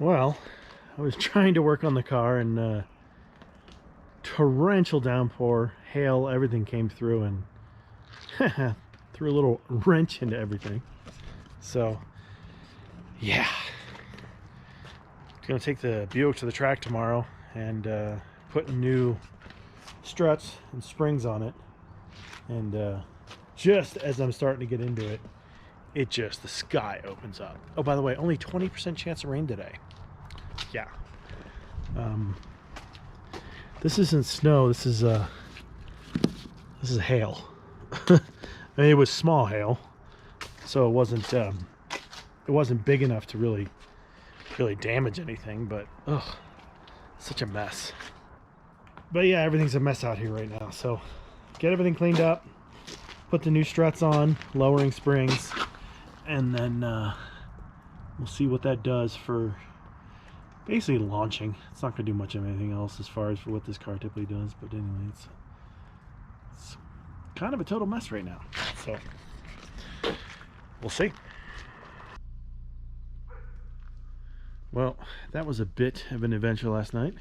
Well, I was trying to work on the car and torrential downpour, hail, everything came through and threw a little wrench into everything. So, yeah. Gonna take the Buick to the track tomorrow and put new struts and springs on it. And just as I'm starting to get into it, the sky opens up. Oh, by the way, only 20% chance of rain today. Yeah. This isn't snow. This is hail. I mean, it was small hail, so it wasn't big enough to really damage anything. But ugh, such a mess. But yeah, everything's a mess out here right now. So get everything cleaned up, put the new struts on, lowering springs, and then we'll see what that does for basically launching. It's not going to do much of anything else as far as for what this car typically does, but anyway, it's kind of a total mess right now, so we'll see. Well, that was a bit of an adventure last night.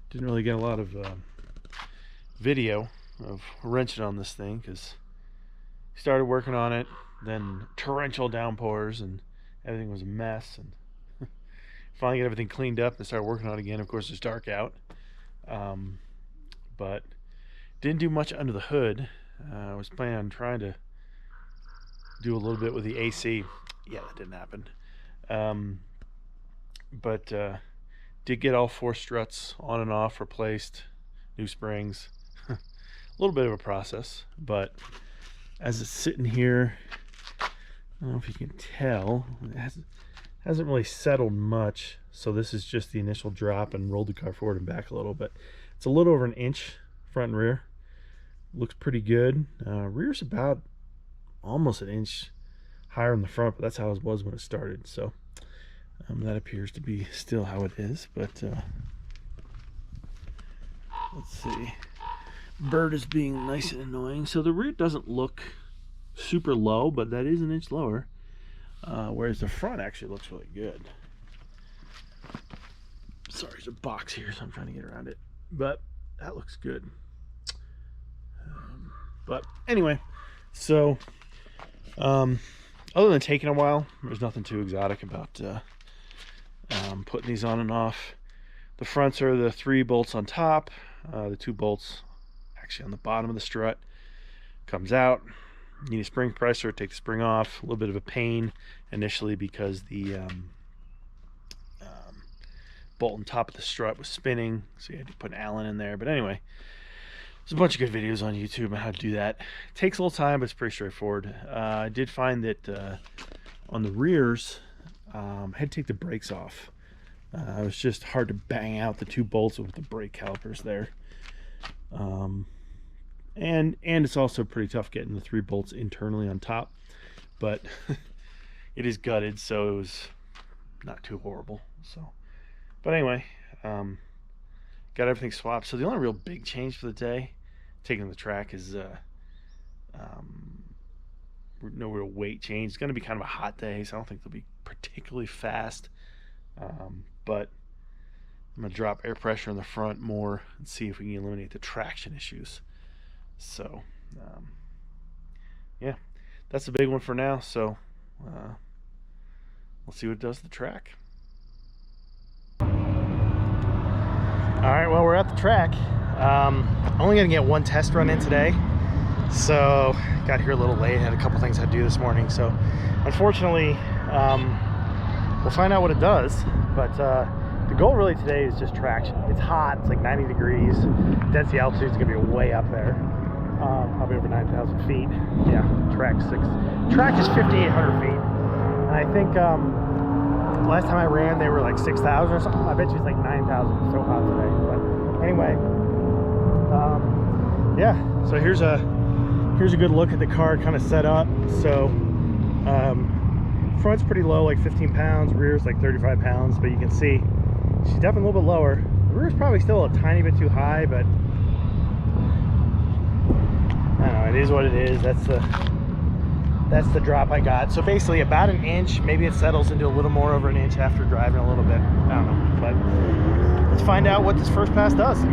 Didn't really get a lot of video of wrenching on this thing because started working on it, then torrential downpours and everything was a mess, and finally get everything cleaned up and started working on it again. Of course, it's dark out, but didn't do much under the hood. I was planning on trying to do a little bit with the AC. Yeah, that didn't happen. But did get all 4 struts on and off replaced, new springs. A little bit of a process, but as it's sitting here, I don't know if you can tell, it hasn't really settled much. So this is just the initial drop and rolled the car forward and back a little bit. It's a little over an inch front and rear. Looks pretty good. Rear's about almost an inch higher in the front, but that's how it was when it started. So that appears to be still how it is, but let's see. Bird is being nice and annoying. So the rear doesn't look super low, but that is an inch lower, whereas the front actually looks really good. Sorry, there's a box here, so I'm trying to get around it, but that looks good. But anyway, so other than taking a while, there's nothing too exotic about putting these on and off. The fronts are the 3 bolts on top, the 2 bolts actually on the bottom of the strut. Comes out. You need a spring pressure, take the spring off. A little bit of a pain initially because the bolt on top of the strut was spinning, so you had to put an Allen in there. But anyway, there's a bunch of good videos on YouTube on how to do that. It takes a little time, but it's pretty straightforward. I did find that on the rears, I had to take the brakes off. It was just hard to bang out the 2 bolts with the brake calipers there. And it's also pretty tough getting the 3 bolts internally on top, but it is gutted, so it was not too horrible. So, but anyway, got everything swapped. So the only real big change for the day, taking the track, is no real weight change. It's going to be kind of a hot day, so I don't think they'll be particularly fast. But I'm going to drop air pressure in the front more and see if we can eliminate the traction issues. So yeah, that's a big one for now. So we'll see what it does to the track. All right, well, we're at the track. Only gonna get 1 test run in today, so got here a little late, had a couple things I had to do this morning. So unfortunately, we'll find out what it does, but the goal really today is just traction. It's hot, it's like 90 degrees. Density altitude is gonna be way up there, probably over 9,000 feet. Yeah, track is 5,800 feet. And I think last time I ran, they were like 6,000 or something. I bet you it's like 9,000. It's so hot today. But anyway, yeah. So here's a good look at the car kind of set up. So front's pretty low, like 15 pounds. Rear's like 35 pounds. But you can see she's definitely a little bit lower. The rear's probably still a tiny bit too high, but I don't know. It is what it is. That's That's the drop I got. So basically about an inch. Maybe it settles into a little more over an inch after driving a little bit. I don't know. But let's find out what this first pass does.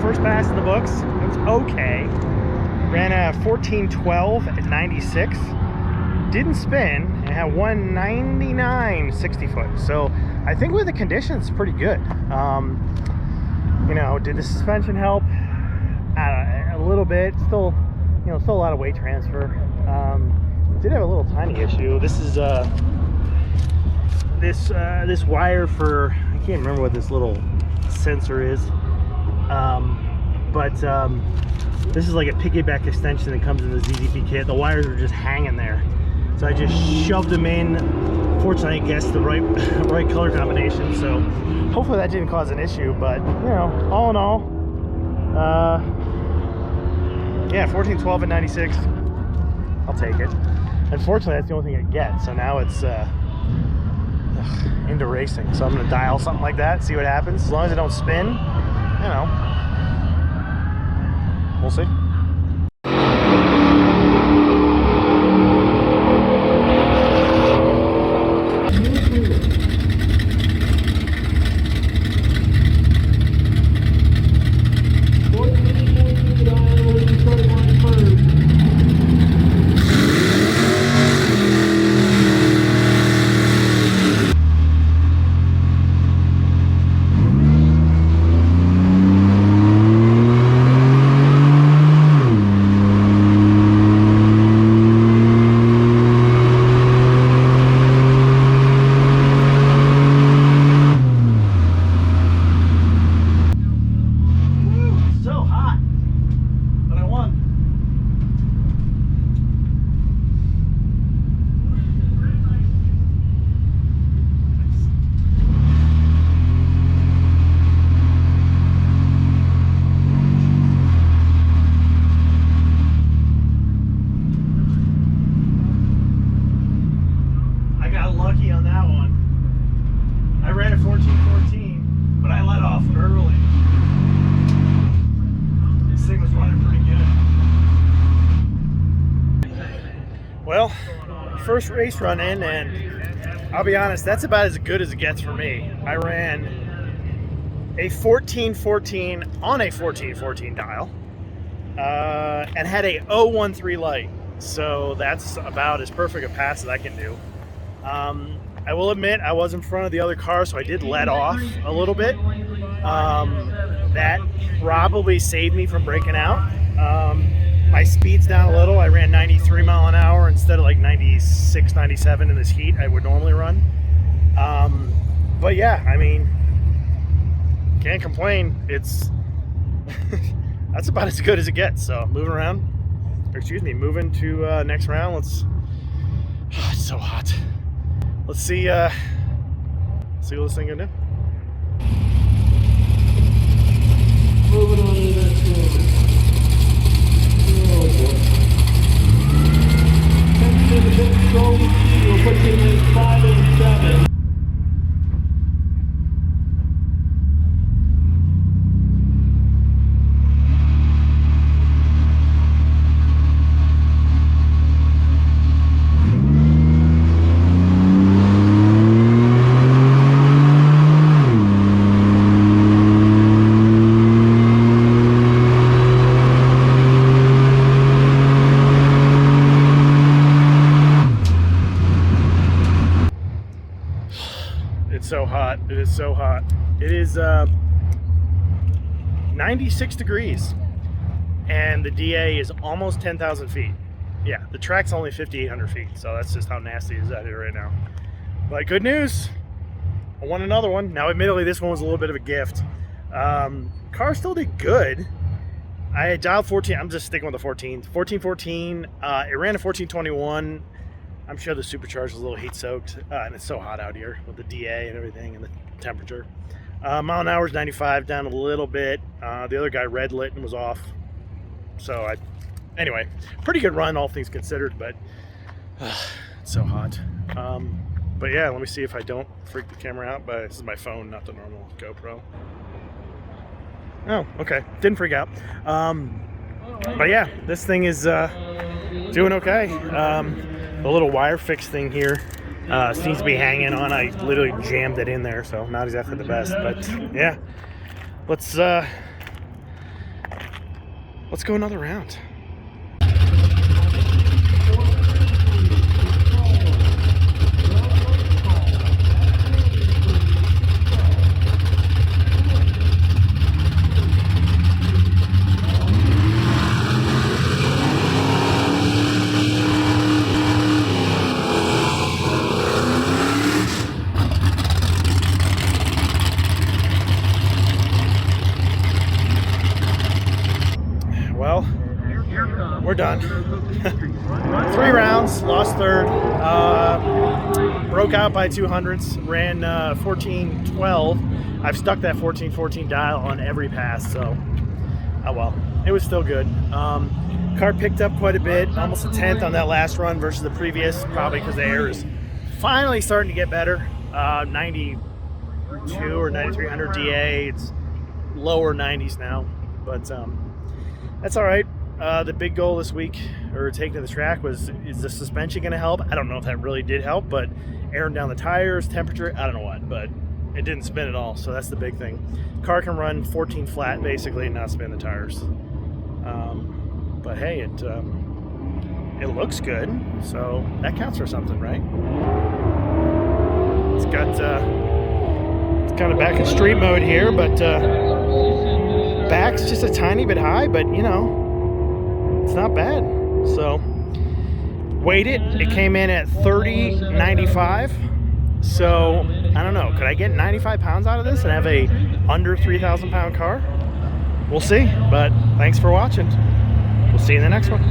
First pass in the books. It was okay. Ran a 1412 at 96. Didn't spin and had 199 60 foot. So I think with the conditions, pretty good. You know, did the suspension help? A little bit. Still, you know, still a lot of weight transfer. Did have a little tiny issue. This is this wire for, I can't remember what this little sensor is. This is like a piggyback extension that comes in the ZZP kit. The wires are just hanging there, so I just shoved them in. Fortunately, I guessed the right color combination, so hopefully that didn't cause an issue. But you know, all in all, yeah, 1412 at 96. I'll take it. Unfortunately, that's the only thing I get. So now it's into racing. So I'm gonna dial something like that, see what happens. As long as I don't spin, you know. We'll see. Well, first race run in, and I'll be honest, that's about as good as it gets for me. I ran a 1414 on a 1414 dial and had a 013 light, so that's about as perfect a pass as I can do. I will admit I was in front of the other car, so I did let off a little bit. That probably saved me from breaking out. My speed's down a little. I ran 93 mile an hour instead of like 96, 97 in this heat I would normally run. But yeah, I mean, can't complain. It's that's about as good as it gets. So moving around, or excuse me, moving to next round. It's so hot. Let's see what this thing can do. Moving on to the next one. Oh boy. 10 minutes control, we'll put you in 5 and 7. so hot. It is 96 degrees and the DA is almost 10,000 feet. Yeah, the track's only 5,800 feet, so that's just how nasty it is out here right now. But good news, I won another one. Now admittedly this one was a little bit of a gift. Car still did good. I dialed 14, I'm just sticking with the 14. 1414, it ran a 1421. I'm sure the supercharged was a little heat soaked, and it's so hot out here with the DA and everything and the temperature. Mile an hour is 95, down a little bit. The other guy red lit and was off. So anyway, pretty good run all things considered, but it's so hot. But yeah, let me see if I don't freak the camera out. But this is my phone, not the normal GoPro. Oh, okay, didn't freak out. But yeah, this thing is doing okay. The little wire fix thing here seems to be hanging on. I literally jammed it in there, so not exactly the best. But yeah, let's go another round. Well, we're done. 3 rounds, lost third, broke out by 200ths, ran 1412. I've stuck that 1414 dial on every pass, so oh well, it was still good. Car picked up quite a bit, almost a 10th on that last run versus the previous, probably because the air is finally starting to get better. 92 or 9300 DA, it's lower 90s now, but that's all right. The big goal this week, or taking to the track, was, is the suspension going to help? I don't know if that really did help, but airing down the tires, temperature, I don't know what, but it didn't spin at all, so that's the big thing. Car can run 14 flat, basically, and not spin the tires. But hey, it looks good, so that counts for something, right? It's got, it's kind of back in street mode here, but back's just a tiny bit high, but you know, it's not bad. So weighed it came in at 30.95. So I don't know, could I get 95 pounds out of this and have a under 3,000 pound car? We'll see. But thanks for watching. We'll see you in the next one.